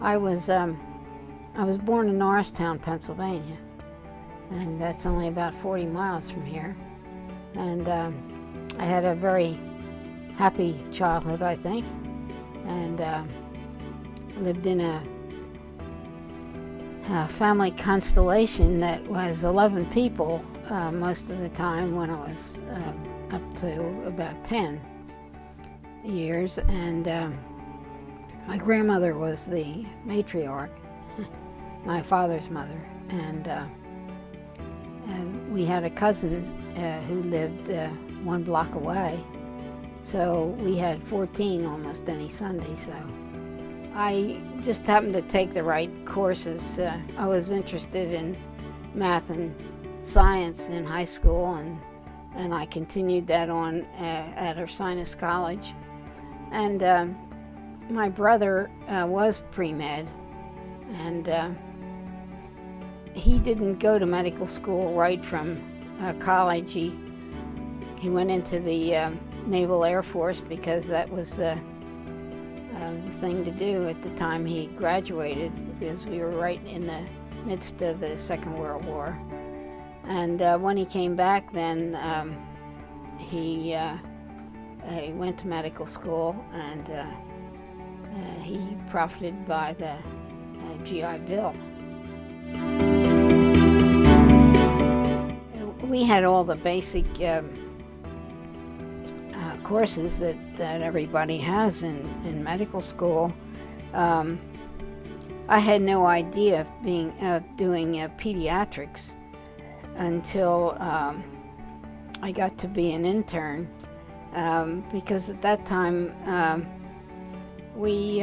I was born in Norristown, Pennsylvania, and that's only about 40 miles from here. And I had a very happy childhood, I think, and lived in a family constellation that was 11 people most of the time when I was up to about 10 years. And my grandmother was the matriarch, my father's mother, and we had a cousin who lived 1 block away, so we had 14 almost any Sunday. So I just happened to take the right courses. I was interested in math and science in high school, and I continued that on at Ursinus College. And my brother was pre-med, and he didn't go to medical school right from college. He went into the Naval Air Force because that was the thing to do at the time he graduated, because we were right in the midst of the Second World War. And when he came back then, he went to medical school, and he profited by the GI Bill. We had all the basic courses that everybody has in medical school. I had no idea of doing pediatrics until I got to be an intern, because at that time we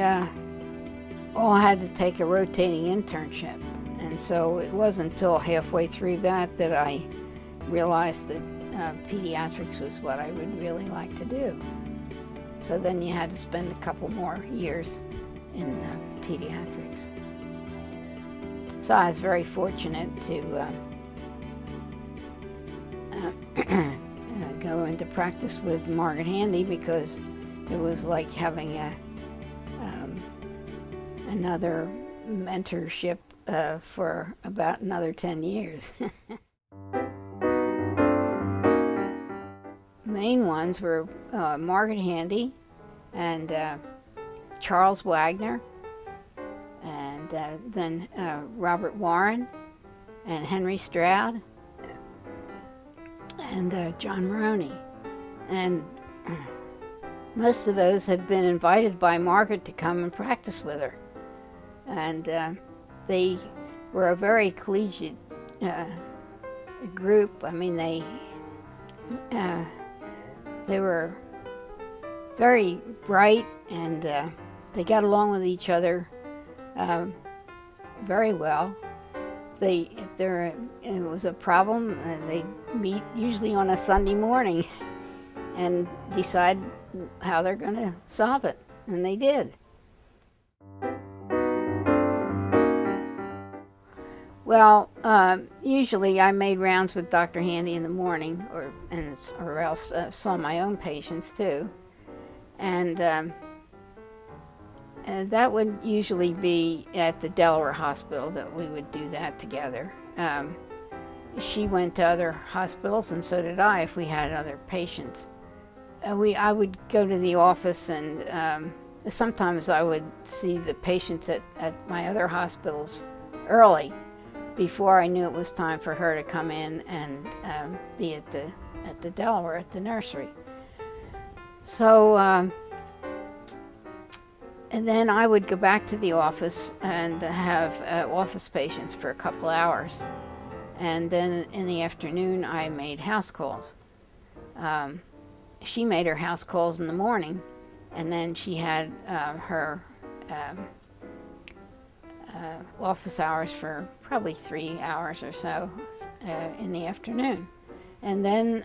all had to take a rotating internship, and so it wasn't until halfway through that I realized that pediatrics was what I would really like to do. So then you had to spend a couple more years in pediatrics. So I was very fortunate to go into practice with Margaret Handy, because it was like having another mentorship for about another 10 years. Main ones were Margaret Handy and Charles Wagner, and then Robert Warren and Henry Stroud and John Maroney. And most of those had been invited by Margaret to come and practice with her. And they were a very collegiate group. I mean, they were very bright, and they got along with each other very well. If there was a problem, they'd meet usually on a Sunday morning and decide how they're going to solve it, and they did. Well, usually I made rounds with Dr. Handy in the morning, or else saw my own patients too, and that would usually be at the Delaware hospital that we would do that together. She went to other hospitals, and so did I if we had other patients. I would go to the office, and sometimes I would see the patients at my other hospitals early, before I knew it was time for her to come in and be at the Delaware, at the nursery. So, and then I would go back to the office and have office patients for a couple hours. And then in the afternoon, I made house calls. She made her house calls in the morning, and then she had her office hours for probably 3 hours or so in the afternoon. And then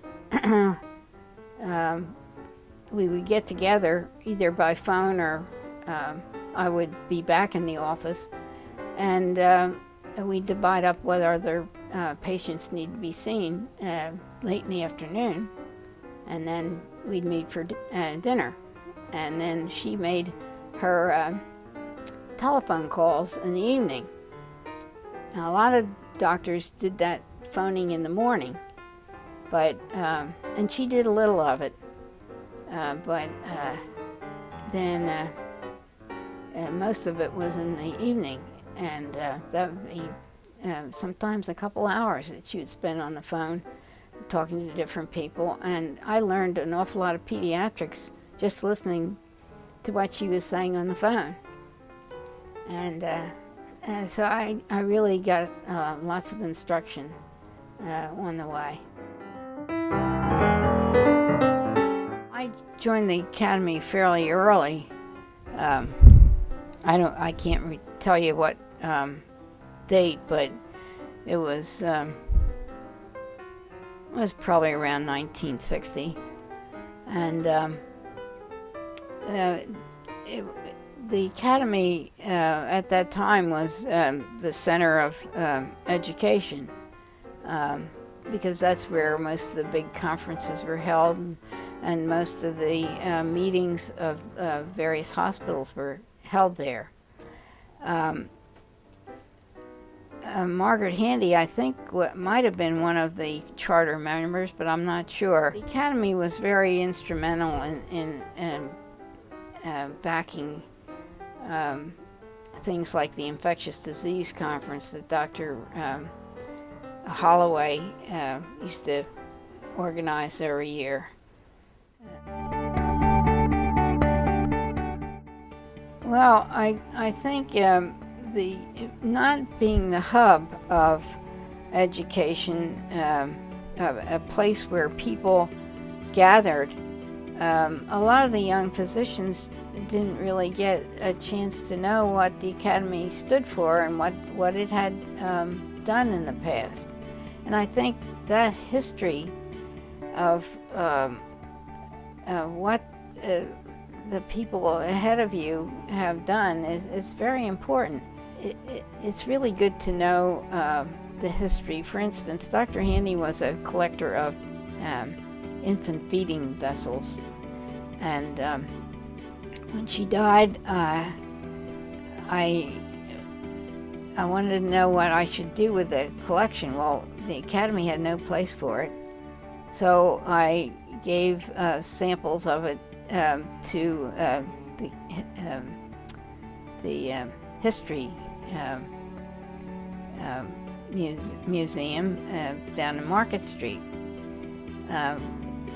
we would get together either by phone, or I would be back in the office, and we'd divide up what other patients need to be seen late in the afternoon, and then we'd meet for dinner. And then she made her telephone calls in the evening. Now, a lot of doctors did that phoning in the morning, but and she did a little of it, but then most of it was in the evening, and that would be sometimes a couple hours that she would spend on the phone talking to different people. And I learned an awful lot of pediatrics just listening to what she was saying on the phone. And so I really got lots of instruction on the way. I joined the academy fairly early. I can't tell you what date, but it was probably around 1960, and the academy at that time was the center of education, because that's where most of the big conferences were held, and most of the meetings of various hospitals were held there. Margaret Handy, I think, might have been one of the charter members, but I'm not sure. The academy was very instrumental in backing things like the infectious disease conference that Dr. Holloway used to organize every year. Well, I think the not being the hub of education, a place where people gathered, a lot of the young physicians didn't really get a chance to know what the academy stood for and what it had done in the past. And I think that history of what the people ahead of you have done is very important. It's really good to know the history. For instance, Dr. Handy was a collector of infant feeding vessels, and when she died, I wanted to know what I should do with the collection. Well, the academy had no place for it, so I gave samples of it to the history museum down in Market Street.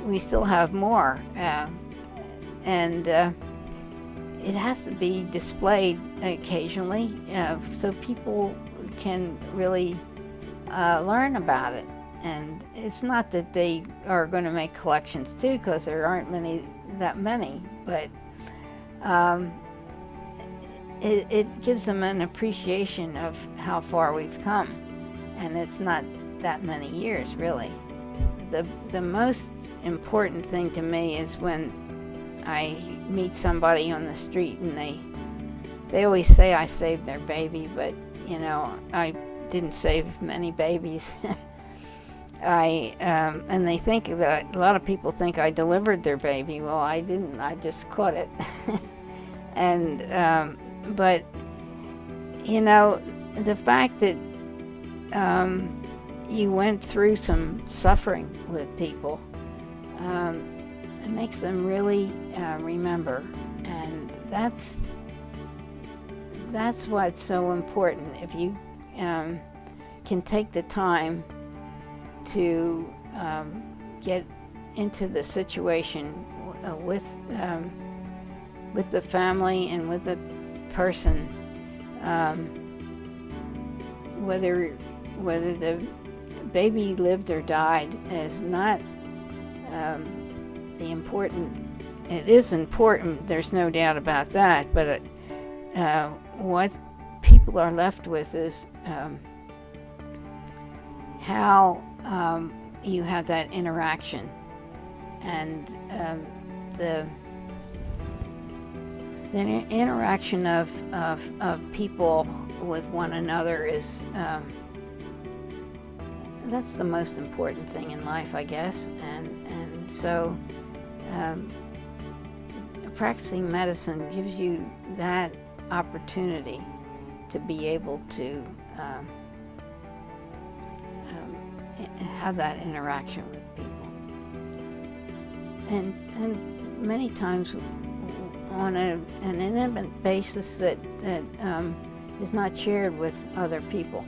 We still have more, and it has to be displayed occasionally so people can really learn about it. And it's not that they are going to make collections too, because there aren't that many, but it gives them an appreciation of how far we've come, and it's not that many years really. The most important thing to me is when I meet somebody on the street and they always say I saved their baby, but you know, I didn't save many babies. And they think that a lot of people think I delivered their baby. Well, I didn't. I just caught it. And but you know, the fact that you went through some suffering with people, it makes them really remember, and that's what's so important. If you can take the time to get into the situation with the family and with the person, whether the baby lived or died is not the important. It is important, there's no doubt about that, but what people are left with is how you have that interaction, and the interaction of people with one another is that's the most important thing in life, I guess. And so practicing medicine gives you that opportunity to be able to have that interaction with people. And many times on an intimate basis that is not shared with other people.